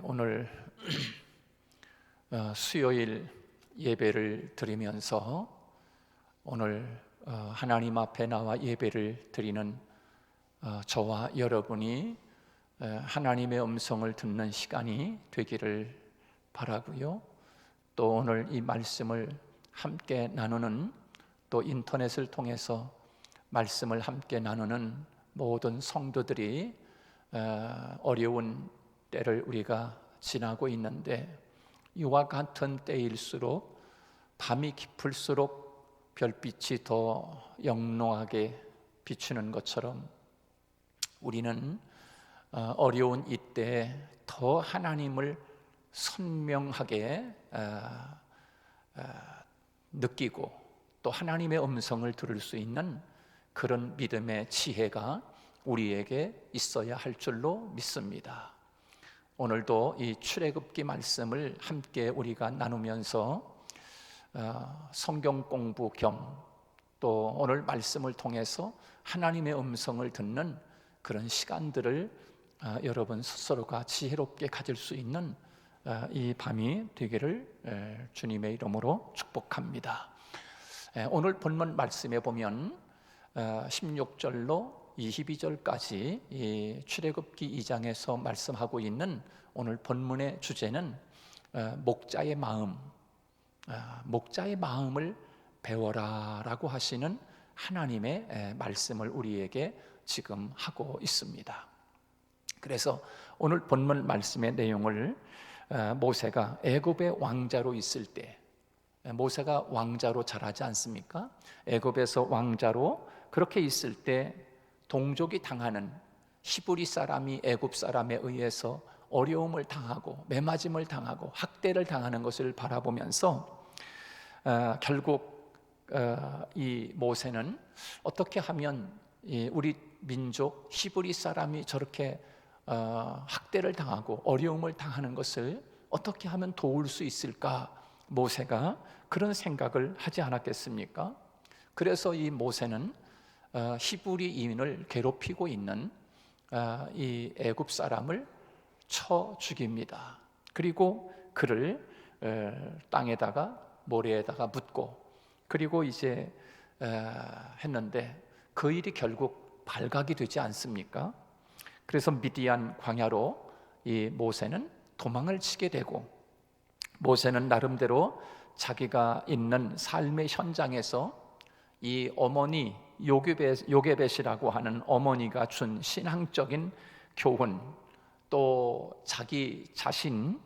오늘 수요일 예배를 드리면서 오늘 하나님 앞에 나와 예배를 드리는 저와 여러분이 하나님의 음성을 듣는 시간이 되기를 바라고요. 또 오늘 이 말씀을 함께 나누는, 또 인터넷을 통해서 말씀을 함께 나누는 모든 성도들이 어려운 때를 우리가 지나고 있는데, 이와 같은 때일수록 밤이 깊을수록 별빛이 더 영롱하게 비추는 것처럼 우리는 어려운 이때에 더 하나님을 선명하게 느끼고 또 하나님의 음성을 들을 수 있는 그런 믿음의 지혜가 우리에게 있어야 할 줄로 믿습니다. 오늘도 이 출애굽기 말씀을 함께 우리가 나누면서 성경 공부 겸 또 오늘 말씀을 통해서 하나님의 음성을 듣는 그런 시간들을 여러분 스스로가 지혜롭게 가질 수 있는 이 밤이 되기를 주님의 이름으로 축복합니다. 오늘 본문 말씀에 보면 16절로 22절까지 이 출애굽기 2장에서 말씀하고 있는 오늘 본문의 주제는 목자의 마음, 목자의 마음을 배워라라고 하시는 하나님의 말씀을 우리에게 지금 하고 있습니다. 그래서 오늘 본문 말씀의 내용을 모세가 애굽의 왕자로 있을 때, 모세가 왕자로 자라지 않습니까? 애굽에서 왕자로 그렇게 있을 때 동족이 당하는, 히브리 사람이 애굽 사람에 의해서 어려움을 당하고 매맞음을 당하고 학대를 당하는 것을 바라보면서 결국 이 모세는 어떻게 하면 우리 민족 히브리 사람이 저렇게 학대를 당하고 어려움을 당하는 것을 어떻게 하면 도울 수 있을까? 모세가 그런 생각을 하지 않았겠습니까? 그래서 이 모세는 히브리인을 괴롭히고 있는 이 애굽 사람을 쳐 죽입니다. 그리고 그를 땅에다가 모래에다가 묻고, 그리고 이제 했는데 그 일이 결국 발각이 되지 않습니까? 그래서 미디안 광야로 이 모세는 도망을 치게 되고, 모세는 나름대로 자기가 있는 삶의 현장에서 이 어머니 요게벳이라고 하는 어머니가 준 신앙적인 교훈, 또 자기 자신의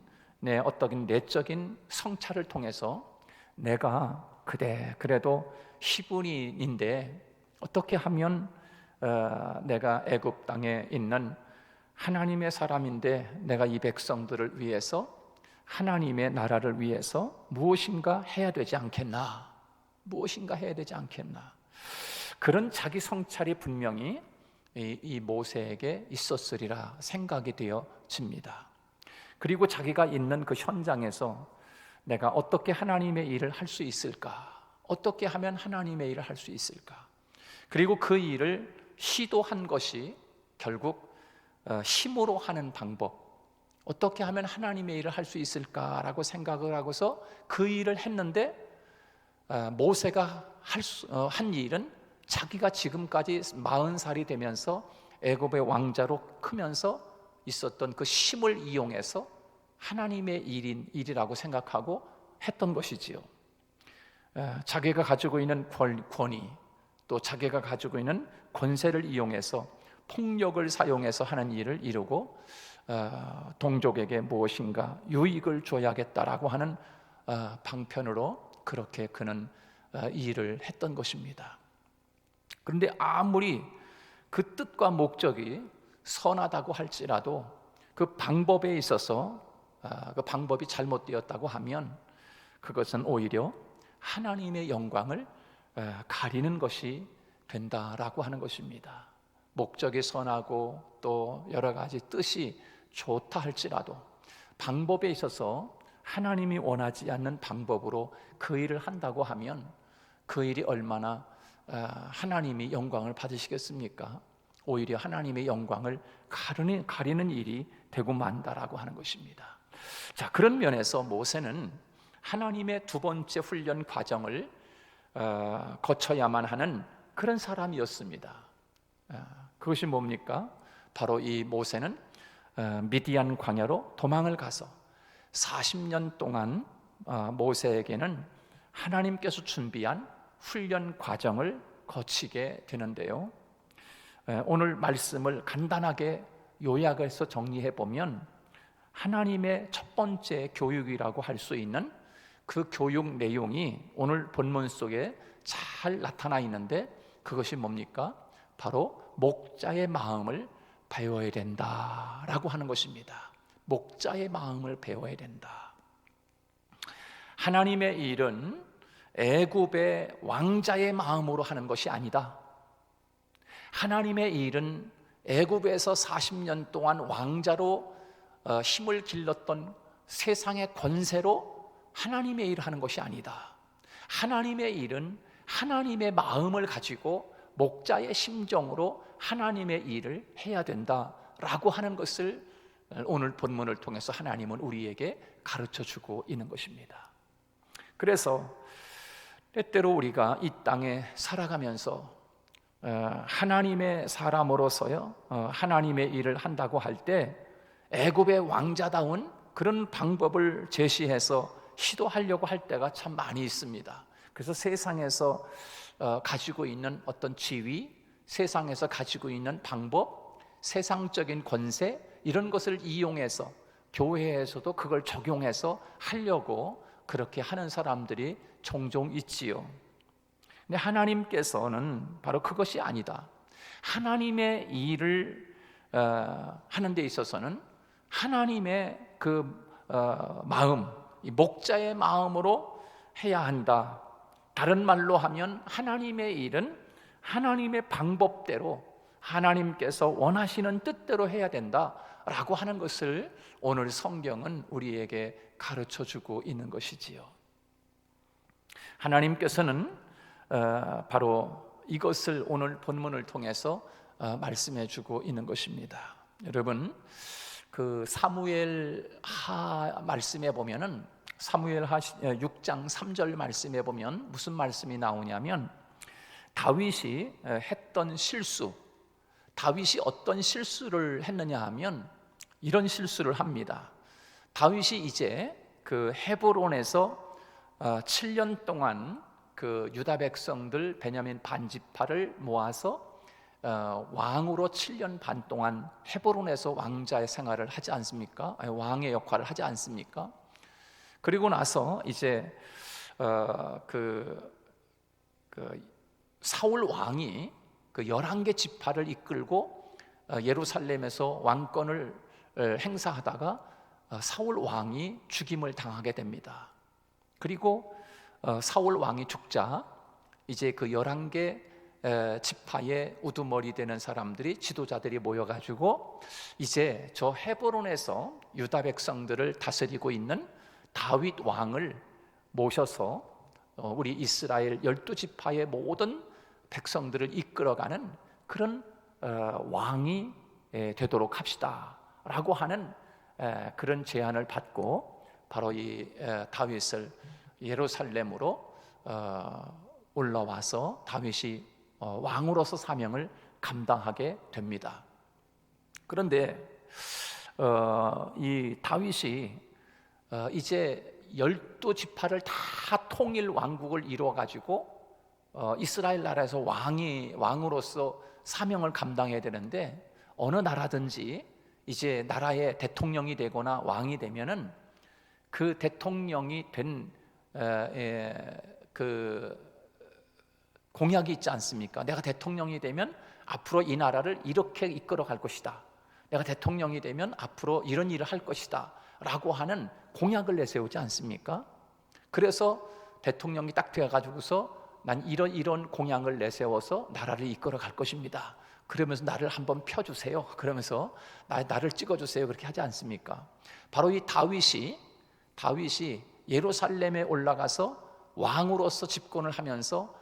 어떤 내적인 성찰을 통해서 내가 그래도 히브리인인데 어떻게 하면 내가 애굽 땅에 있는 하나님의 사람인데 내가 이 백성들을 위해서, 하나님의 나라를 위해서 무엇인가 해야 되지 않겠나, 무엇인가 해야 되지 않겠나, 그런 자기 성찰이 분명히 이 모세에게 있었으리라 생각이 되어집니다. 그리고 자기가 있는 그 현장에서 내가 어떻게 하나님의 일을 할 수 있을까, 어떻게 하면 하나님의 일을 할 수 있을까, 그리고 그 일을 시도한 것이 결국 힘으로 하는 방법, 어떻게 하면 하나님의 일을 할 수 있을까라고 생각을 하고서 그 일을 했는데, 모세가 한 일은 자기가 지금까지 40살이 되면서 애굽의 왕자로 크면서 있었던 그 힘을 이용해서 하나님의 일이라고 생각하고 했던 것이지요. 자기가 가지고 있는 권위, 또 자기가 가지고 있는 권세를 이용해서 폭력을 사용해서 하는 일을 이루고 동족에게 무엇인가 유익을 줘야겠다라고 하는 방편으로 그렇게 그는 일을 했던 것입니다. 그런데 아무리 그 뜻과 목적이 선하다고 할지라도 그 방법에 있어서 그 방법이 잘못되었다고 하면 그것은 오히려 하나님의 영광을 가리는 것이 된다라고 하는 것입니다. 목적이 선하고 또 여러 가지 뜻이 좋다 할지라도 방법에 있어서 하나님이 원하지 않는 방법으로 그 일을 한다고 하면 그 일이 얼마나 하나님이 영광을 받으시겠습니까? 오히려 하나님의 영광을 가리는 일이 되고 만다라고 하는 것입니다. 자, 그런 면에서 모세는 하나님의 두 번째 훈련 과정을 거쳐야만 하는 그런 사람이었습니다. 그것이 뭡니까? 바로 이 모세는 미디안 광야로 도망을 가서 40년 동안 모세에게는 하나님께서 준비한 훈련 과정을 거치게 되는데요. 오늘 말씀을 간단하게 요약해서 정리해 보면 하나님의 첫 번째 교육이라고 할 수 있는 그 교육 내용이 오늘 본문 속에 잘 나타나 있는데, 그것이 뭡니까? 바로 목자의 마음을 배워야 된다라고 하는 것입니다. 목자의 마음을 배워야 된다. 하나님의 일은 애굽의 왕자의 마음으로 하는 것이 아니다. 하나님의 일은 애굽에서 40년 동안 왕자로 힘을 길렀던 세상의 권세로 하나님의 일을 하는 것이 아니다. 하나님의 일은 하나님의 마음을 가지고 목자의 심정으로 하나님의 일을 해야 된다라고 하는 것을 오늘 본문을 통해서 하나님은 우리에게 가르쳐주고 있는 것입니다. 그래서 때때로 우리가 이 땅에 살아가면서 하나님의 사람으로서요, 하나님의 일을 한다고 할 때 애굽의 왕자다운 그런 방법을 제시해서 시도하려고 할 때가 참 많이 있습니다. 그래서 세상에서 가지고 있는 어떤 지위, 세상에서 가지고 있는 방법, 세상적인 권세, 이런 것을 이용해서 교회에서도 그걸 적용해서 하려고 그렇게 하는 사람들이 종종 있지요. 근데 하나님께서는 바로 그것이 아니다. 하나님의 일을 하는 데 있어서는 하나님의 그 마음, 이 목자의 마음으로 해야 한다. 다른 말로 하면 하나님의 일은 하나님의 방법대로 하나님께서 원하시는 뜻대로 해야 된다라고 하는 것을 오늘 성경은 우리에게 가르쳐주고 있는 것이지요. 하나님께서는 바로 이것을 오늘 본문을 통해서 말씀해주고 있는 것입니다. 여러분, 그 사무엘하 말씀에 보면은 사무엘하 6장 3절 말씀에 보면 무슨 말씀이 나오냐면, 다윗이 했던 실수, 다윗이 어떤 실수를 했느냐 하면 이런 실수를 합니다. 다윗이 이제 그 헤브론에서 7년 동안 그 유다 백성들 베냐민 반지파를 모아서 왕으로 7년 반 동안 헤브론에서 왕자의 생활을 하지 않습니까? 왕의 역할을 하지 않습니까? 그리고 나서 이제 사울 왕이 그 11개 지파를 이끌고 예루살렘에서 왕권을 행사하다가 사울 왕이 죽임을 당하게 됩니다. 그리고 사울 왕이 죽자 이제 그 11개 지파의 우두머리 되는 사람들이, 지도자들이 모여가지고 이제 저 헤브론에서 유다 백성들을 다스리고 있는 다윗 왕을 모셔서 우리 이스라엘 12지파의 모든 백성들을 이끌어가는 그런 왕이 되도록 합시다 라고 하는 그런 제안을 받고 바로 이 다윗을 예루살렘으로 올라와서 다윗이 왕으로서 사명을 감당하게 됩니다. 그런데 이 다윗이 이제 12지파를 다 통일 왕국을 이루어가지고 이스라엘 나라에서 왕으로서 사명을 감당해야 되는데, 어느 나라든지 이제 나라의 대통령이 되거나 왕이 되면은 그 대통령이 된 그 공약이 있지 않습니까? 내가 대통령이 되면 앞으로 이 나라를 이렇게 이끌어 갈 것이다. 내가 대통령이 되면 앞으로 이런 일을 할 것이다 라고 하는 공약을 내세우지 않습니까? 그래서 대통령이 딱 되어가지고서 난 이런 공약을 내세워서 나라를 이끌어 갈 것입니다. 그러면서 나를 한번 펴주세요. 그러면서 나를 찍어주세요. 그렇게 하지 않습니까? 바로 이 다윗이 예루살렘에 올라가서 왕으로서 집권을 하면서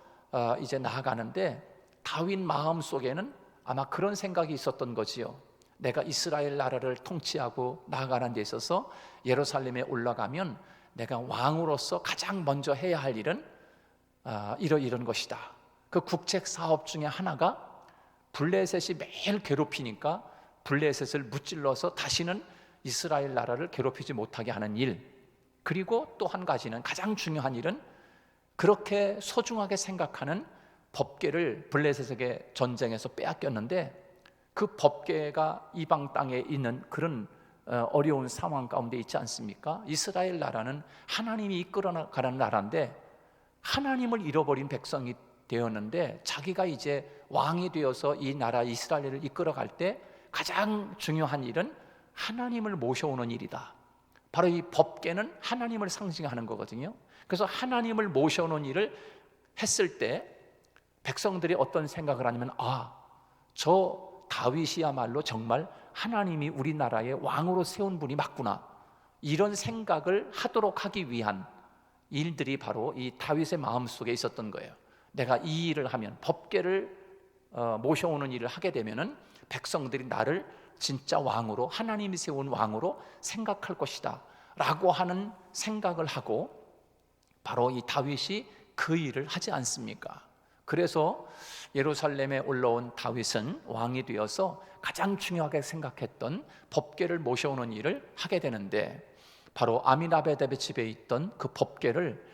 이제 나아가는데, 다윗 마음 속에는 아마 그런 생각이 있었던 거지요. 내가 이스라엘 나라를 통치하고 나아가는 데 있어서 예루살렘에 올라가면 내가 왕으로서 가장 먼저 해야 할 일은 이런 것이다. 그 국책 사업 중에 하나가 블레셋이 매일 괴롭히니까 블레셋을 무찔러서 다시는 이스라엘 나라를 괴롭히지 못하게 하는 일, 그리고 또 한 가지는, 가장 중요한 일은 그렇게 소중하게 생각하는 법궤를 블레셋에게 전쟁에서 빼앗겼는데, 그 법궤가 이방 땅에 있는 그런 어려운 상황 가운데 있지 않습니까? 이스라엘 나라는 하나님이 이끌어가는 나라인데 하나님을 잃어버린 백성이 되었는데, 자기가 이제 왕이 되어서 이 나라 이스라엘을 이끌어갈 때 가장 중요한 일은 하나님을 모셔오는 일이다. 바로 이 법궤는 하나님을 상징하는 거거든요. 그래서 하나님을 모셔오는 일을 했을 때 백성들이 어떤 생각을 하냐면, 저 다윗이야말로 정말 하나님이 우리나라의 왕으로 세운 분이 맞구나, 이런 생각을 하도록 하기 위한 일들이 바로 이 다윗의 마음속에 있었던 거예요. 내가 이 일을 하면, 법궤를 모셔오는 일을 하게 되면은 백성들이 나를 진짜 왕으로, 하나님이 세운 왕으로 생각할 것이다 라고 하는 생각을 하고, 바로 이 다윗이 그 일을 하지 않습니까? 그래서 예루살렘에 올라온 다윗은 왕이 되어서 가장 중요하게 생각했던 법궤를 모셔오는 일을 하게 되는데, 바로 아미나베답의 집에 있던 그 법궤를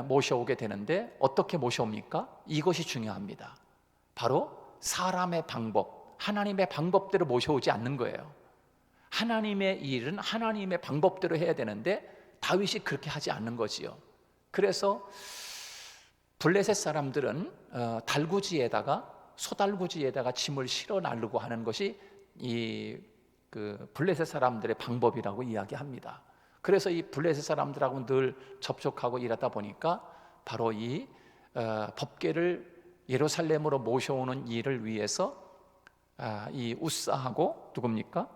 모셔오게 되는데, 어떻게 모셔옵니까? 이것이 중요합니다. 바로 사람의 방법, 하나님의 방법대로 모셔오지 않는 거예요. 하나님의 일은 하나님의 방법대로 해야 되는데 다윗이 그렇게 하지 않는 거지요. 그래서 블레셋 사람들은 소달구지에다가 짐을 실어 나르고 하는 것이 그 블레셋 사람들의 방법이라고 이야기합니다. 그래서 이 블레셋 사람들하고 늘 접촉하고 일하다 보니까 바로 이 법궤를 예루살렘으로 모셔오는 일을 위해서 이 우사하고, 누굽니까?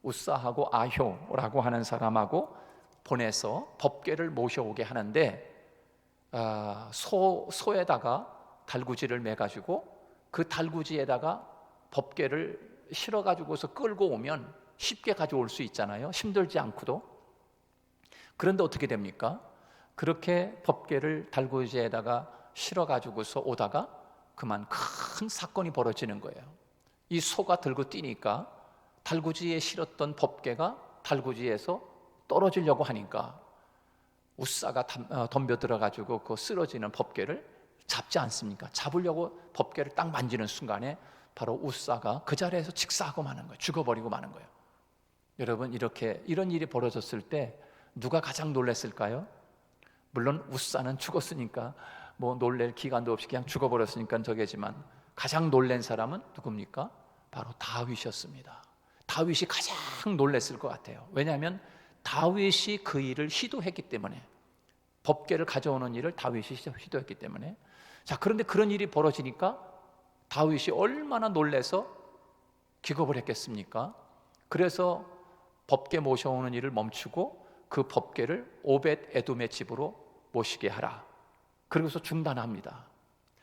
우사하고 아효라고 하는 사람하고 보내서 법궤를 모셔오게 하는데, 소에다가 달구지를 매가지고 그 달구지에다가 법궤를 실어가지고서 끌고 오면 쉽게 가져올 수 있잖아요, 힘들지 않고도. 그런데 어떻게 됩니까? 그렇게 법궤를 달구지에다가 실어가지고서 오다가 그만 큰 사건이 벌어지는 거예요. 이 소가 들고 뛰니까 달구지에 실었던 법궤가 달구지에서 떨어지려고 하니까 우사가 덤벼들어가지고 그 쓰러지는 법궤를 잡지 않습니까? 잡으려고 법궤를 딱 만지는 순간에 바로 우사가 그 자리에서 직사하고 마는 거예요. 죽어버리고 마는 거예요. 여러분, 이런 일이 벌어졌을 때 누가 가장 놀랐을까요? 물론 우사는 죽었으니까 뭐 놀랄 기간도 없이 그냥 죽어버렸으니까 저게지만, 가장 놀란 사람은 누굽니까? 바로 다윗이었습니다. 다윗이 가장 놀랐을 것 같아요. 왜냐하면 다윗이 그 일을 시도했기 때문에, 법궤를 가져오는 일을 다윗이 시도했기 때문에. 자, 그런데 그런 일이 벌어지니까 다윗이 얼마나 놀라서 기겁을 했겠습니까? 그래서 법궤 모셔오는 일을 멈추고 그 법궤를 오벳 에돔의 집으로 모시게 하라, 그러고서 중단합니다.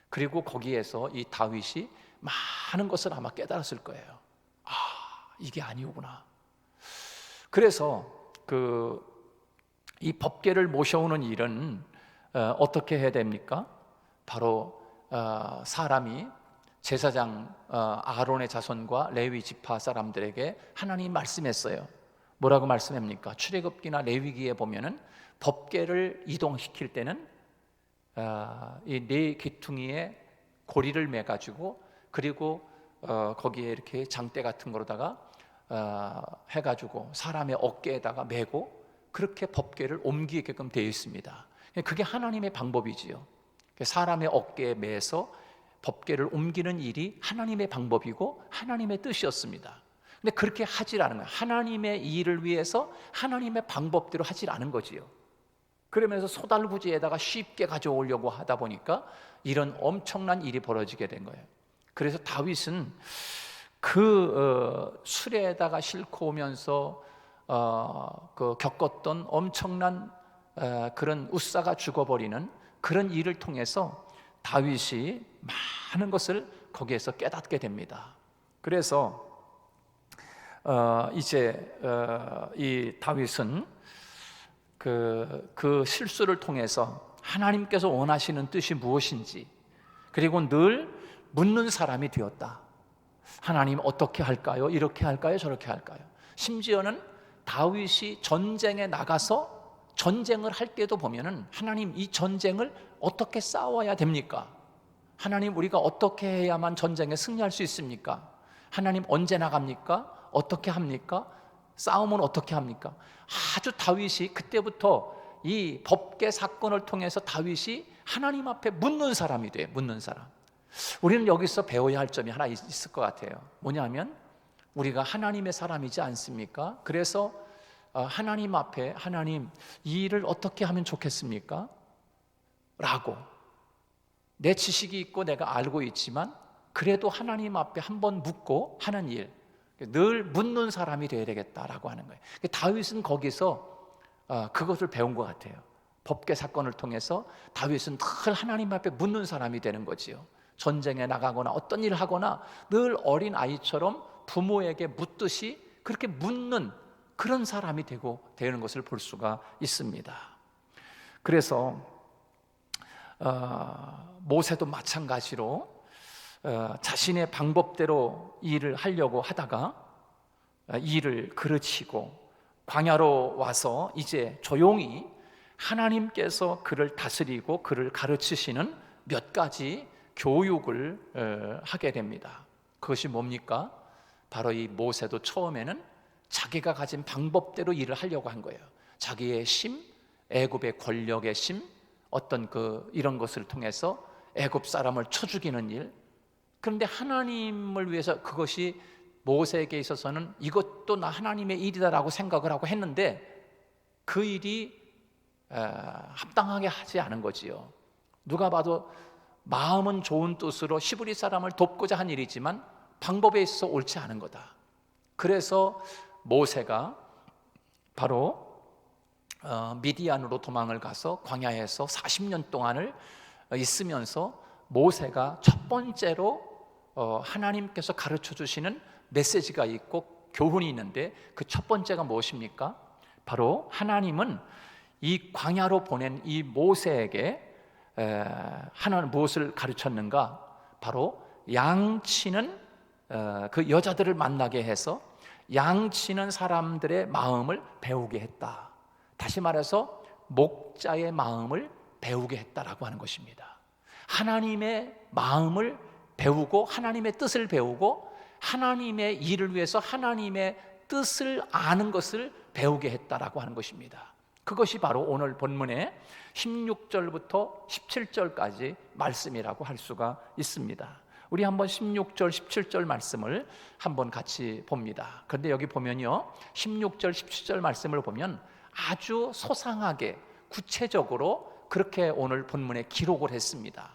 그리고 거기에서 이 다윗이 많은 것을 아마 깨달았을 거예요. 이게 아니오구나. 그래서 이 법궤를 모셔오는 일은 어떻게 해야 됩니까? 바로 사람이 제사장 아론의 자손과 레위 지파 사람들에게 하나님이 말씀했어요. 뭐라고 말씀합니까? 출애굽기나 레위기에 보면은 법궤를 이동시킬 때는 이 네 귀퉁이에 고리를 매가지고, 그리고 거기에 이렇게 장대 같은 거로다가 해가지고 사람의 어깨에다가 메고 그렇게 법궤를 옮기게끔 되어 있습니다. 그게 하나님의 방법이지요. 사람의 어깨에 매서 법궤를 옮기는 일이 하나님의 방법이고 하나님의 뜻이었습니다. 근데 그렇게 하질 않은 거예요. 하나님의 일을 위해서 하나님의 방법대로 하질 않은 거지요. 그러면서 소달구지에다가 쉽게 가져오려고 하다 보니까 이런 엄청난 일이 벌어지게 된 거예요. 그래서 다윗은 그 수레에다가 싣고 오면서 그 겪었던 엄청난 그런 우사가 죽어버리는 그런 일을 통해서 다윗이 많은 것을 거기에서 깨닫게 됩니다. 그래서 이 다윗은 그 실수를 통해서 하나님께서 원하시는 뜻이 무엇인지, 그리고 늘 묻는 사람이 되었다. 하나님 어떻게 할까요? 이렇게 할까요? 저렇게 할까요? 심지어는 다윗이 전쟁에 나가서 전쟁을 할 때도 보면은 하나님, 이 전쟁을 어떻게 싸워야 됩니까? 하나님, 우리가 어떻게 해야만 전쟁에 승리할 수 있습니까? 하나님, 언제 나갑니까? 어떻게 합니까? 싸움은 어떻게 합니까? 아주 다윗이 그때부터 이 법계 사건을 통해서 다윗이 하나님 앞에 묻는 사람이 돼요. 묻는 사람. 우리는 여기서 배워야 할 점이 하나 있을 것 같아요. 뭐냐면 우리가 하나님의 사람이지 않습니까? 그래서 하나님 앞에, 하나님, 이 일을 어떻게 하면 좋겠습니까? 라고, 내 지식이 있고 내가 알고 있지만 그래도 하나님 앞에 한번 묻고 하는 일, 늘 묻는 사람이 되어야 되겠다라고 하는 거예요. 다윗은 거기서 그것을 배운 것 같아요. 법계 사건을 통해서 다윗은 늘 하나님 앞에 묻는 사람이 되는 거지요. 전쟁에 나가거나 어떤 일을 하거나 늘 어린 아이처럼 부모에게 묻듯이 그렇게 묻는 그런 사람이 되는 것을 볼 수가 있습니다. 그래서 모세도 마찬가지로 자신의 방법대로 일을 하려고 하다가 일을 그르치고 광야로 와서 이제 조용히 하나님께서 그를 다스리고 그를 가르치시는 몇 가지 교육을 하게 됩니다. 그것이 뭡니까? 바로 이 모세도 처음에는 자기가 가진 방법대로 일을 하려고 한 거예요. 자기의 심, 애굽의 권력의 심, 어떤 이런 것을 통해서 애굽 사람을 쳐 죽이는 일. 그런데 하나님을 위해서 그것이 모세에게 있어서는 이것도 나 하나님의 일이다라고 생각을 하고 했는데 그 일이 합당하게 하지 않은 거지요. 누가 봐도 마음은 좋은 뜻으로 히브리 사람을 돕고자 한 일이지만 방법에 있어서 옳지 않은 거다. 그래서 모세가 바로 미디안으로 도망을 가서 광야에서 40년 동안을 있으면서 모세가 첫 번째로 하나님께서 가르쳐 주시는 메시지가 있고 교훈이 있는데 그 첫 번째가 무엇입니까? 바로 하나님은 이 광야로 보낸 이 모세에게 하나님 무엇을 가르쳤는가? 바로 양치는 그 여자들을 만나게 해서 양치는 사람들의 마음을 배우게 했다. 다시 말해서 목자의 마음을 배우게 했다라고 하는 것입니다. 하나님의 마음을 배우고 하나님의 뜻을 배우고 하나님의 일을 위해서 하나님의 뜻을 아는 것을 배우게 했다라고 하는 것입니다. 그것이 바로 오늘 본문의 16절부터 17절까지 말씀이라고 할 수가 있습니다. 우리 한번 16절, 17절 말씀을 한번 같이 봅니다. 그런데 여기 보면요, 16절, 17절 말씀을 보면 아주 소상하게 구체적으로 그렇게 오늘 본문에 기록을 했습니다.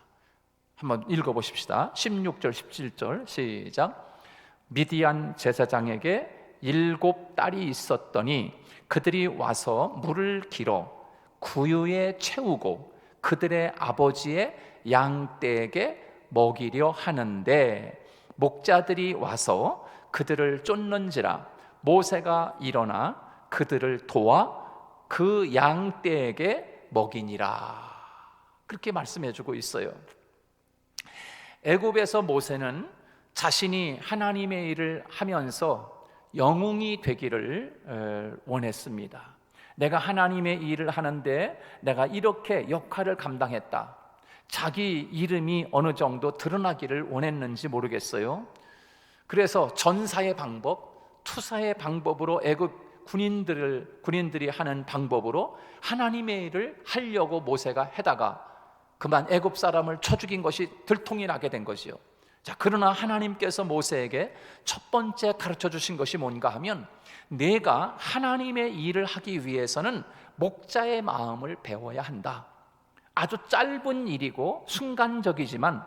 한번 읽어보십시다. 16절, 17절 시작. 미디안 제사장에게 7 딸이 있었더니 그들이 와서 물을 길어 구유에 채우고 그들의 아버지의 양떼에게 먹이려 하는데 목자들이 와서 그들을 쫓는지라 모세가 일어나 그들을 도와 그 양떼에게 먹이니라. 그렇게 말씀해 주고 있어요. 애굽에서 모세는 자신이 하나님의 일을 하면서 영웅이 되기를 원했습니다. 내가 하나님의 일을 하는데 내가 이렇게 역할을 감당했다. 자기 이름이 어느 정도 드러나기를 원했는지 모르겠어요. 그래서 전사의 방법, 투사의 방법으로 애굽 군인들이 하는 방법으로 하나님의 일을 하려고 모세가 해다가 그만 애굽 사람을 쳐 죽인 것이 들통이 나게 된 것이요. 자, 그러나 하나님께서 모세에게 첫 번째 가르쳐 주신 것이 뭔가 하면 내가 하나님의 일을 하기 위해서는 목자의 마음을 배워야 한다. 아주 짧은 일이고 순간적이지만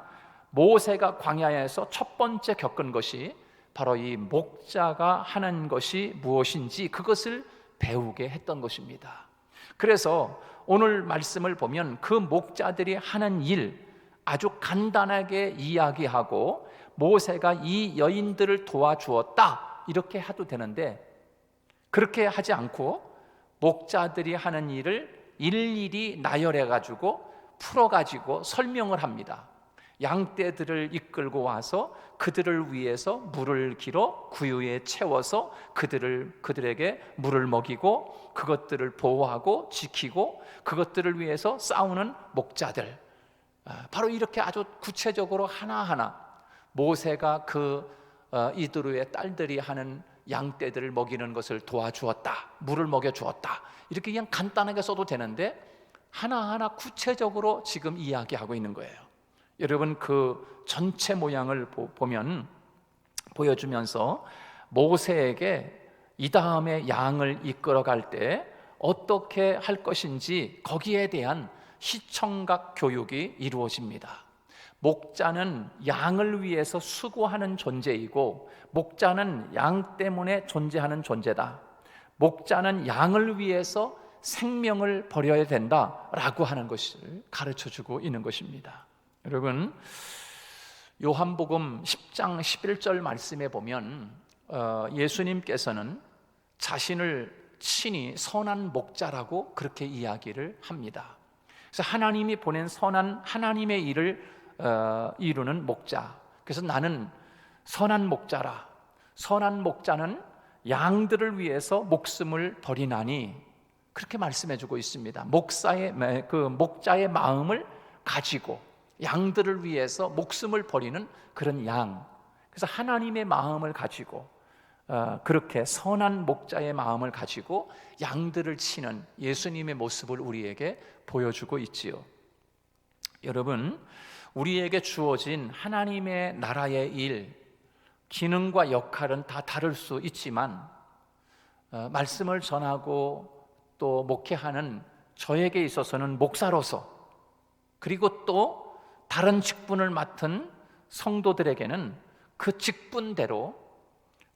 모세가 광야에서 첫 번째 겪은 것이 바로 이 목자가 하는 것이 무엇인지 그것을 배우게 했던 것입니다. 그래서 오늘 말씀을 보면 그 목자들이 하는 일 아주 간단하게 이야기하고 모세가 이 여인들을 도와주었다 이렇게 해도 되는데, 그렇게 하지 않고 목자들이 하는 일을 일일이 나열해 가지고 풀어 가지고 설명을 합니다. 양떼들을 이끌고 와서 그들을 위해서 물을 길어 구유에 채워서 그들에게 물을 먹이고 그것들을 보호하고 지키고 그것들을 위해서 싸우는 목자들, 바로 이렇게 아주 구체적으로 하나하나 모세가 이드루의 딸들이 하는 양떼들을 먹이는 것을 도와주었다, 물을 먹여주었다, 이렇게 그냥 간단하게 써도 되는데 하나하나 구체적으로 지금 이야기하고 있는 거예요. 여러분, 그 전체 모양을 보여주면서 모세에게 이 다음에 양을 이끌어갈 때 어떻게 할 것인지 거기에 대한 시청각 교육이 이루어집니다. 목자는 양을 위해서 수고하는 존재이고 목자는 양 때문에 존재하는 존재다. 목자는 양을 위해서 생명을 버려야 된다라고 하는 것을 가르쳐주고 있는 것입니다. 여러분, 요한복음 10장 11절 말씀에 보면 예수님께서는 자신을 친히 선한 목자라고 그렇게 이야기를 합니다. 그래서 하나님이 보낸 선한 하나님의 일을 이루는 목자, 그래서 나는 선한 목자라. 선한 목자는 양들을 위해서 목숨을 버리나니, 그렇게 말씀해주고 있습니다. 목자의 마음을 가지고 양들을 위해서 목숨을 버리는 그런 양, 그래서 하나님의 마음을 가지고 그렇게 선한 목자의 마음을 가지고 양들을 치는 예수님의 모습을 우리에게 보여주고 있지요. 여러분, 우리에게 주어진 하나님의 나라의 일, 기능과 역할은 다 다를 수 있지만 말씀을 전하고 또 목회하는 저에게 있어서는 목사로서, 그리고 또 다른 직분을 맡은 성도들에게는 그 직분대로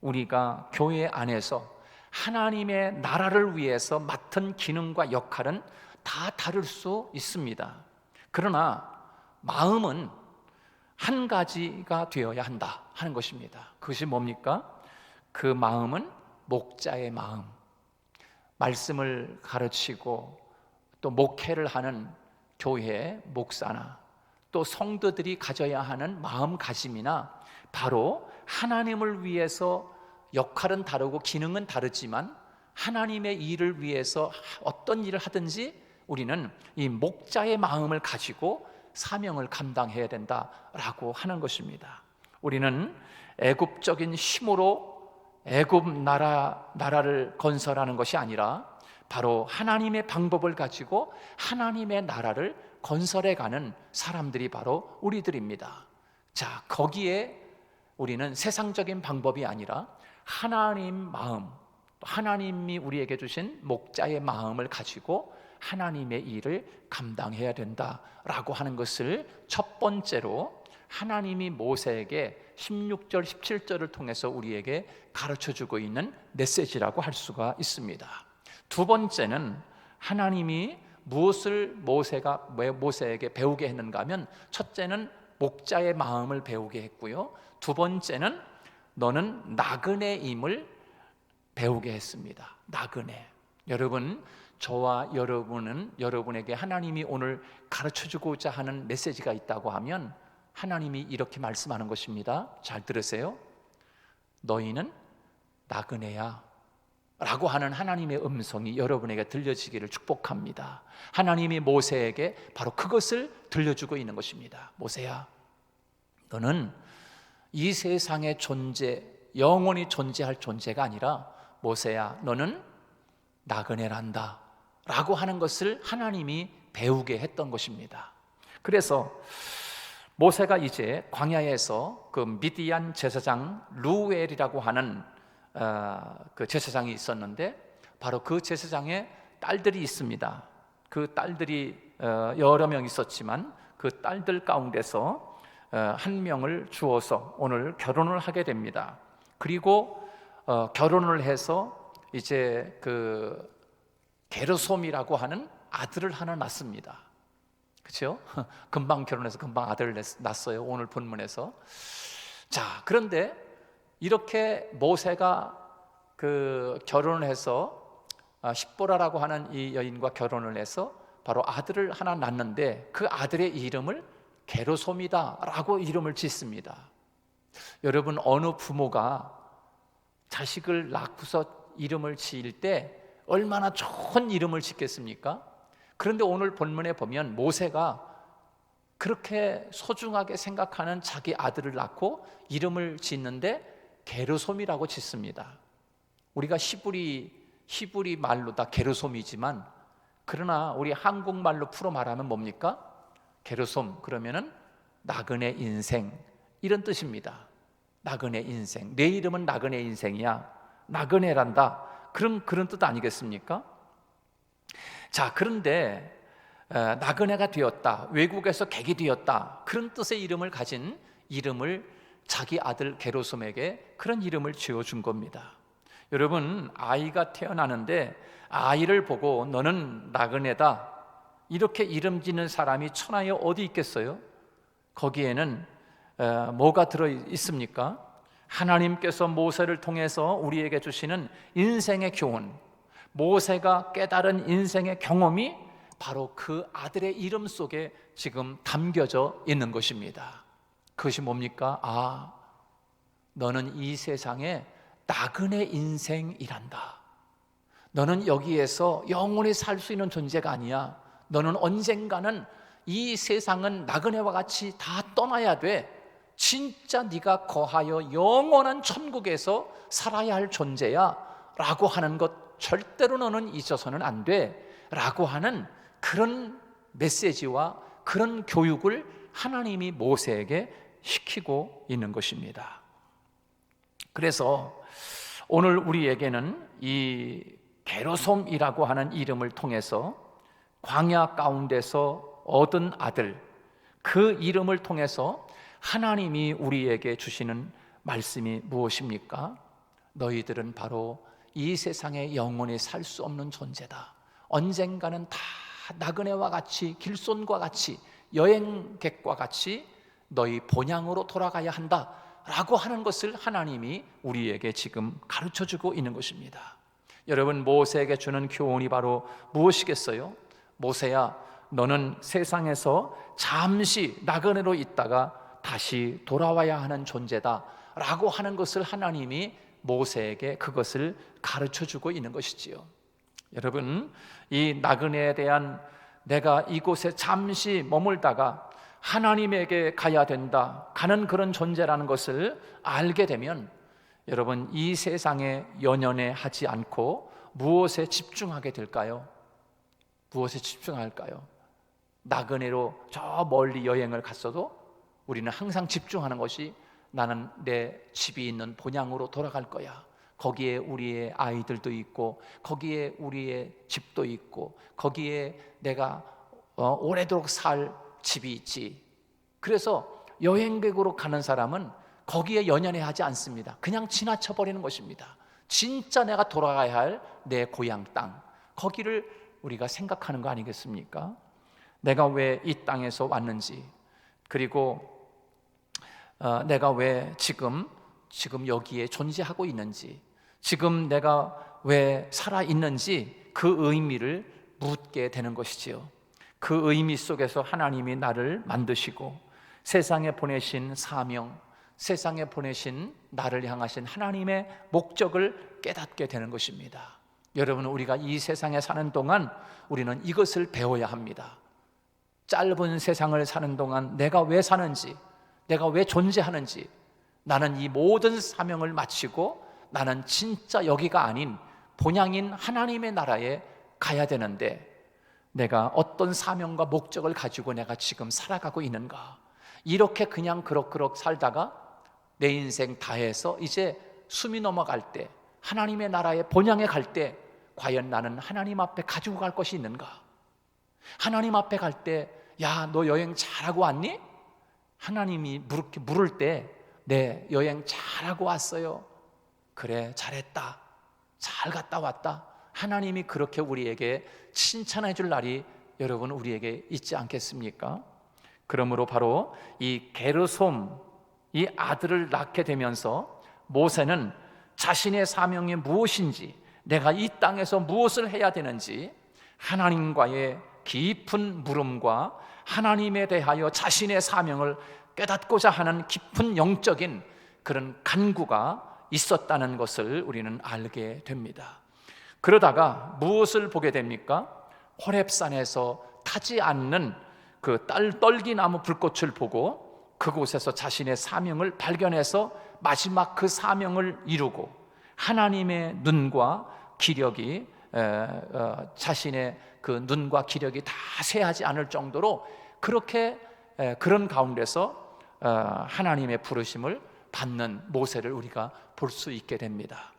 우리가 교회 안에서 하나님의 나라를 위해서 맡은 기능과 역할은 다 다를 수 있습니다. 그러나 마음은 한 가지가 되어야 한다 하는 것입니다. 그것이 뭡니까? 그 마음은 목자의 마음, 말씀을 가르치고 또 목회를 하는 교회 목사나 또 성도들이 가져야 하는 마음가짐이나 바로 하나님을 위해서 역할은 다르고 기능은 다르지만 하나님의 일을 위해서 어떤 일을 하든지 우리는 이 목자의 마음을 가지고 사명을 감당해야 된다라고 하는 것입니다. 우리는 애굽적인 힘으로 애굽 나라를 건설하는 것이 아니라 바로 하나님의 방법을 가지고 하나님의 나라를 건설해가는 사람들이 바로 우리들입니다. 자, 거기에 우리는 세상적인 방법이 아니라 하나님 마음, 하나님이 우리에게 주신 목자의 마음을 가지고 하나님의 일을 감당해야 된다라고 하는 것을 첫 번째로 하나님이 모세에게 16절, 17절을 통해서 우리에게 가르쳐주고 있는 메시지라고 할 수가 있습니다. 두 번째는 하나님이 무엇을 모세에게 배우게 했는가 하면, 첫째는 목자의 마음을 배우게 했고요, 두 번째는 너는 나그네임을 배우게 했습니다. 나그네. 여러분, 저와 여러분에게 하나님이 오늘 가르쳐주고자 하는 메시지가 있다고 하면 하나님이 이렇게 말씀하는 것입니다. 잘 들으세요. 너희는 나그네야 라고 하는 하나님의 음성이 여러분에게 들려지기를 축복합니다. 하나님이 모세에게 바로 그것을 들려주고 있는 것입니다. 모세야, 너는 이 세상의 존재, 영원히 존재할 존재가 아니라 모세야, 너는 나그네란다 라고 하는 것을 하나님이 배우게 했던 것입니다. 그래서 모세가 이제 광야에서 그 미디안 제사장 루엘이라고 하는 그 제사장이 있었는데, 바로 그 제사장의 딸들이 있습니다. 그 딸들이 여러 명 있었지만 그 딸들 가운데서 한 명을 주어서 오늘 결혼을 하게 됩니다. 그리고 결혼을 해서 이제 그 게르솜이라고 하는 아들을 하나 낳습니다. 그렇죠? 금방 결혼해서 금방 아들을 낳았어요. 오늘 본문에서. 자, 그런데 이렇게 모세가 결혼을 해서 십보라라고 하는 이 여인과 결혼을 해서 바로 아들을 하나 낳는데 그 아들의 이름을 게르솜이다라고 이름을 짓습니다. 여러분, 어느 부모가 자식을 낳고서 이름을 지을 때 얼마나 좋은 이름을 짓겠습니까? 그런데 오늘 본문에 보면 모세가 그렇게 소중하게 생각하는 자기 아들을 낳고 이름을 짓는데 게르솜이라고 짓습니다. 우리가 히브리 말로 다 게르솜이지만 그러나 우리 한국말로 풀어 말하면 뭡니까? 게르솜 그러면은 나그네 인생 이런 뜻입니다. 나그네 인생. 내 이름은 나그네 인생이야. 나그네란다. 그런 뜻 아니겠습니까? 자, 그런데 나그네가 되었다, 외국에서 객이 되었다, 그런 뜻의 이름을 가진 이름을 자기 아들 게르솜에게 그런 이름을 지어준 겁니다. 여러분, 아이가 태어나는데 아이를 보고 너는 나그네다 이렇게 이름 짓는 사람이 천하에 어디 있겠어요? 거기에는 뭐가 들어 있습니까? 하나님께서 모세를 통해서 우리에게 주시는 인생의 교훈, 모세가 깨달은 인생의 경험이 바로 그 아들의 이름 속에 지금 담겨져 있는 것입니다. 그것이 뭡니까? 너는 이 세상에 나그네 인생이란다. 너는 여기에서 영원히 살 수 있는 존재가 아니야. 너는 언젠가는 이 세상은 나그네와 같이 다 떠나야 돼. 진짜 네가 거하여 영원한 천국에서 살아야 할 존재야 라고 하는 것 절대로 너는 잊어서는 안 돼 라고 하는 그런 메시지와 그런 교육을 하나님이 모세에게 시키고 있는 것입니다. 그래서 오늘 우리에게는 이 게르솜이라고 하는 이름을 통해서 광야 가운데서 얻은 아들, 그 이름을 통해서 하나님이 우리에게 주시는 말씀이 무엇입니까? 너희들은 바로 이 세상에 영원히 살 수 없는 존재다. 언젠가는 다 나그네와 같이, 길손과 같이, 여행객과 같이 너희 본향으로 돌아가야 한다 라고 하는 것을 하나님이 우리에게 지금 가르쳐주고 있는 것입니다. 여러분, 모세에게 주는 교훈이 바로 무엇이겠어요? 모세야, 너는 세상에서 잠시 나그네로 있다가 다시 돌아와야 하는 존재다 라고 하는 것을 하나님이 모세에게 그것을 가르쳐주고 있는 것이지요. 여러분, 이 나그네에 대한 내가 이곳에 잠시 머물다가 하나님에게 가야 된다, 가는 그런 존재라는 것을 알게 되면 여러분, 이 세상에 연연해 하지 않고 무엇에 집중하게 될까요? 무엇에 집중할까요? 나그네로 저 멀리 여행을 갔어도 우리는 항상 집중하는 것이 나는 내 집이 있는 본향으로 돌아갈 거야. 거기에 우리의 아이들도 있고 거기에 우리의 집도 있고 거기에 내가 오래도록 살 집이 있지. 그래서 여행객으로 가는 사람은 거기에 연연해 하지 않습니다. 그냥 지나쳐 버리는 것입니다. 진짜 내가 돌아가야 할 내 고향 땅, 거기를 우리가 생각하는 거 아니겠습니까? 내가 왜 이 땅에서 왔는지, 그리고 내가 왜 지금 여기에 존재하고 있는지, 지금 내가 왜 살아있는지 그 의미를 묻게 되는 것이지요. 그 의미 속에서 하나님이 나를 만드시고 세상에 보내신 사명, 세상에 보내신 나를 향하신 하나님의 목적을 깨닫게 되는 것입니다. 여러분, 우리가 이 세상에 사는 동안 우리는 이것을 배워야 합니다. 짧은 세상을 사는 동안 내가 왜 사는지, 내가 왜 존재하는지, 나는 이 모든 사명을 마치고 나는 진짜 여기가 아닌 본향인 하나님의 나라에 가야 되는데 내가 어떤 사명과 목적을 가지고 내가 지금 살아가고 있는가? 이렇게 그냥 그럭그럭 살다가 내 인생 다 해서 이제 숨이 넘어갈 때, 하나님의 나라의 본향에 갈 때 과연 나는 하나님 앞에 가지고 갈 것이 있는가? 하나님 앞에 갈 때, 야, 너 여행 잘하고 왔니? 하나님이 물을 때, 네, 여행 잘하고 왔어요. 그래, 잘했다. 잘 갔다 왔다. 하나님이 그렇게 우리에게 칭찬해 줄 날이 여러분 우리에게 있지 않겠습니까? 그러므로 바로 이 게르솜, 이 아들을 낳게 되면서 모세는 자신의 사명이 무엇인지, 내가 이 땅에서 무엇을 해야 되는지 하나님과의 깊은 물음과 하나님에 대하여 자신의 사명을 깨닫고자 하는 깊은 영적인 그런 간구가 있었다는 것을 우리는 알게 됩니다. 그러다가 무엇을 보게 됩니까? 호렙산에서 타지 않는 그 떨기나무 불꽃을 보고 그곳에서 자신의 사명을 발견해서 마지막 그 사명을 이루고 하나님의 눈과 기력이 자신의 그 눈과 기력이 다 새하지 않을 정도로 그렇게 그런 가운데서 하나님의 부르심을 받는 모세를 우리가 볼 수 있게 됩니다.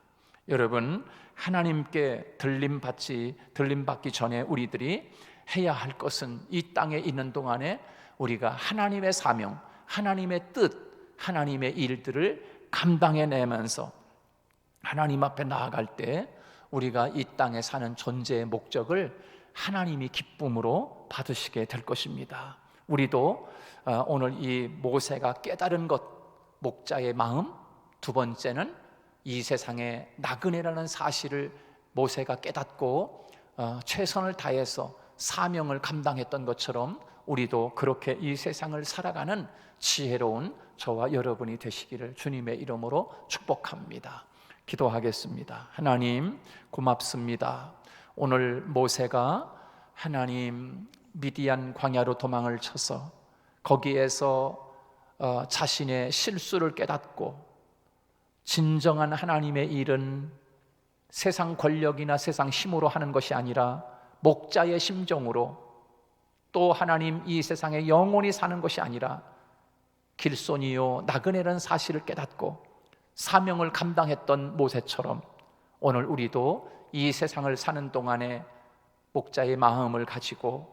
여러분, 하나님께 들림받기 전에 우리들이 해야 할 것은 이 땅에 있는 동안에 우리가 하나님의 사명, 하나님의 뜻, 하나님의 일들을 감당해내면서 하나님 앞에 나아갈 때 우리가 이 땅에 사는 존재의 목적을 하나님이 기쁨으로 받으시게 될 것입니다. 우리도 오늘 이 모세가 깨달은 것, 목자의 마음, 두 번째는 이 세상에 나그네라는 사실을 모세가 깨닫고 최선을 다해서 사명을 감당했던 것처럼 우리도 그렇게 이 세상을 살아가는 지혜로운 저와 여러분이 되시기를 주님의 이름으로 축복합니다. 기도하겠습니다. 하나님, 고맙습니다. 오늘 모세가 하나님 미디안 광야로 도망을 쳐서 거기에서 자신의 실수를 깨닫고 진정한 하나님의 일은 세상 권력이나 세상 힘으로 하는 것이 아니라 목자의 심정으로, 또 하나님 이 세상에 영원히 사는 것이 아니라 길손이요 나그네라는 사실을 깨닫고 사명을 감당했던 모세처럼 오늘 우리도 이 세상을 사는 동안에 목자의 마음을 가지고